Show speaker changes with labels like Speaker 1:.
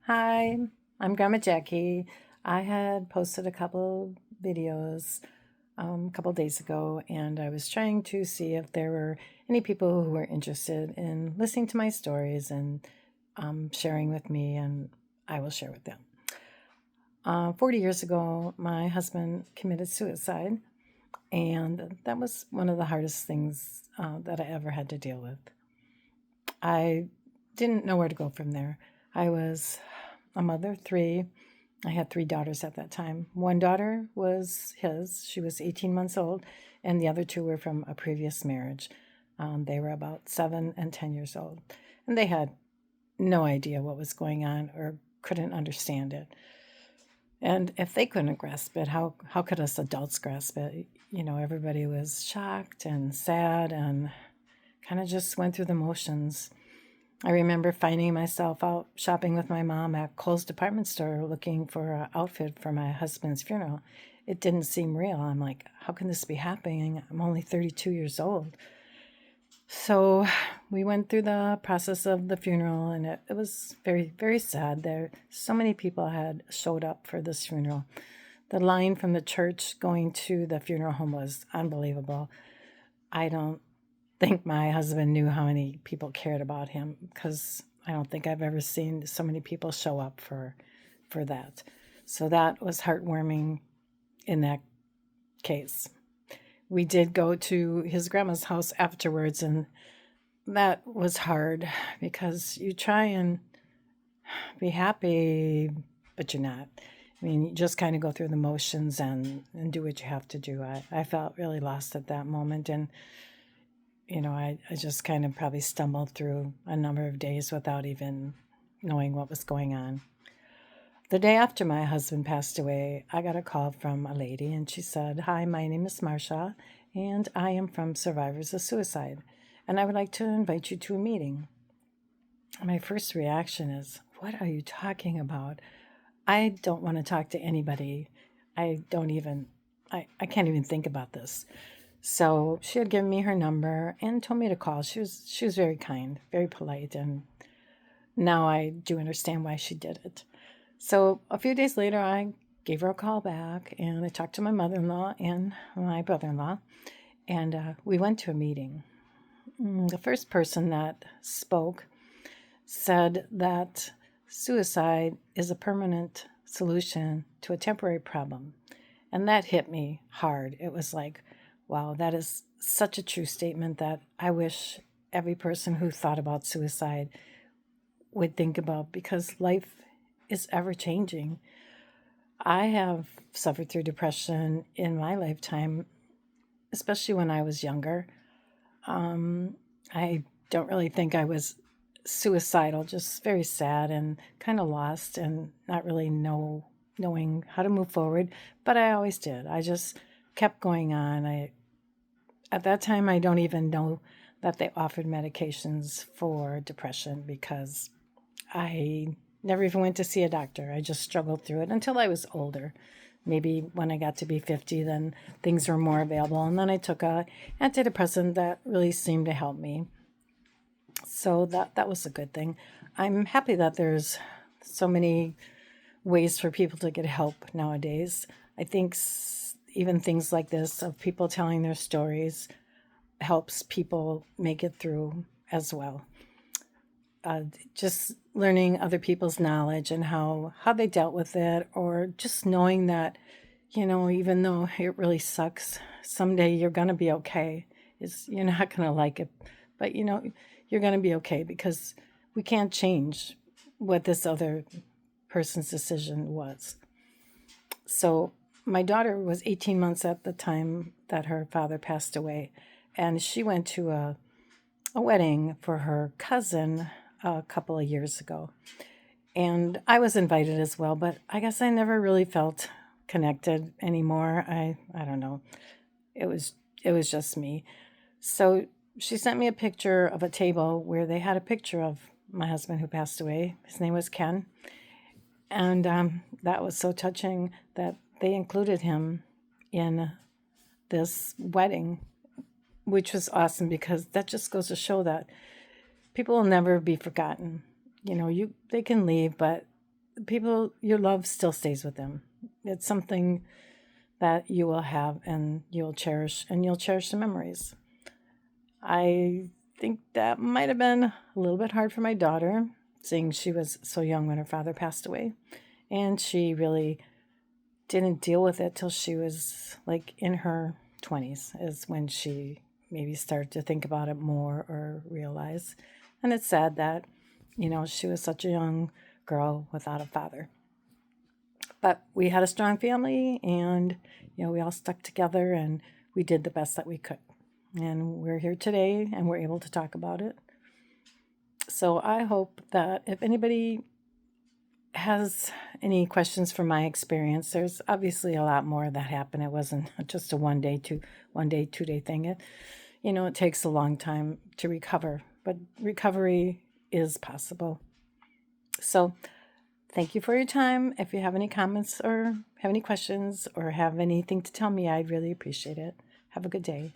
Speaker 1: Hi, I'm Grandma Jackie. I had posted a couple videos a couple days ago, and I was trying to see if there were any people who were interested in listening to my stories and sharing with me, and I will share with them. 40 years ago, my husband committed suicide, and that was one of the hardest things that I ever had to deal with. I didn't know where to go from there. I was a mother of three. I had three daughters at that time. One daughter was his, she was 18 months old, and the other two were from a previous marriage. They were about 7 and 10 years old, and they had no idea what was going on or couldn't understand it. And if they couldn't grasp it, how could us adults grasp it? Everybody was shocked and sad and kind of just went through the motions. I remember finding myself out shopping with my mom at Kohl's department store looking for an outfit for my husband's funeral. It didn't seem real. I'm like, how can this be happening? I'm only 32 years old. So we went through the process of the funeral, and it was very, very sad. There, so many people had showed up for this funeral. The line from the church going to the funeral home was unbelievable. I don't think my husband knew how many people cared about him because I don't think I've ever seen so many people show up for that. So that was heartwarming in that case. We did go to his grandma's house afterwards, and that was hard because you try and be happy, but you're not. I mean, you just kind of go through the motions and do what you have to do. I felt really lost at that moment. And I just kind of probably stumbled through a number of days without even knowing what was going on. The day after my husband passed away, I got a call from a lady, and she said, "Hi, my name is Marsha, and I am from Survivors of Suicide, and I would like to invite you to a meeting." My first reaction is, "What are you talking about? I don't want to talk to anybody. I don't even, I can't even think about this." So she had given me her number and told me to call. She was very kind, very polite, and now I do understand why she did it. So a few days later, I gave her a call back, and I talked to my mother-in-law and my brother-in-law, and we went to a meeting. The first person that spoke said that suicide is a permanent solution to a temporary problem. And that hit me hard. It was like, wow, that is such a true statement that I wish every person who thought about suicide would think about because life is ever changing. I have suffered through depression in my lifetime, especially when I was younger. I don't really think I was suicidal, just very sad and kind of lost and not really knowing how to move forward, but I always did. I just kept going on. I At that time I don't even know that they offered medications for depression because I never even went to see a doctor. I just struggled through it until I was older. Maybe when I got to be 50, then things were more available. And then I took a antidepressant that really seemed to help me. So that was a good thing. I'm happy that there's so many ways for people to get help nowadays. I think even things like this of people telling their stories helps people make it through as well. Just learning other people's knowledge and how they dealt with it, or just knowing that even though it really sucks, someday you're gonna be okay. You're not gonna like it, but you're gonna be okay because we can't change what this other person's decision was. So my daughter was 18 months at the time that her father passed away, and she went to a wedding for her cousin a couple of years ago. And I was invited as well, but I guess I never really felt connected anymore. I don't know. It was it was just me. So she sent me a picture of a table where they had a picture of my husband who passed away. His name was Ken, and that was so touching that they included him in this wedding, which was awesome because that just goes to show that people will never be forgotten. You they can leave, but people your love still stays with them. It's something that you will have and you'll cherish the memories. I think that might have been a little bit hard for my daughter, seeing she was so young when her father passed away. And she really didn't deal with it till she was like in her 20s, is when she maybe started to think about it more or realize. And it's sad that, she was such a young girl without a father. But we had a strong family and, we all stuck together and we did the best that we could. And we're here today and we're able to talk about it. So I hope that if anybody has any questions from my experience, there's obviously a lot more that happened. It wasn't just a 2 day thing. It takes a long time to recover, but recovery is possible. So thank you for your time. If you have any comments or have any questions or have anything to tell me, I'd really appreciate it. Have a good day.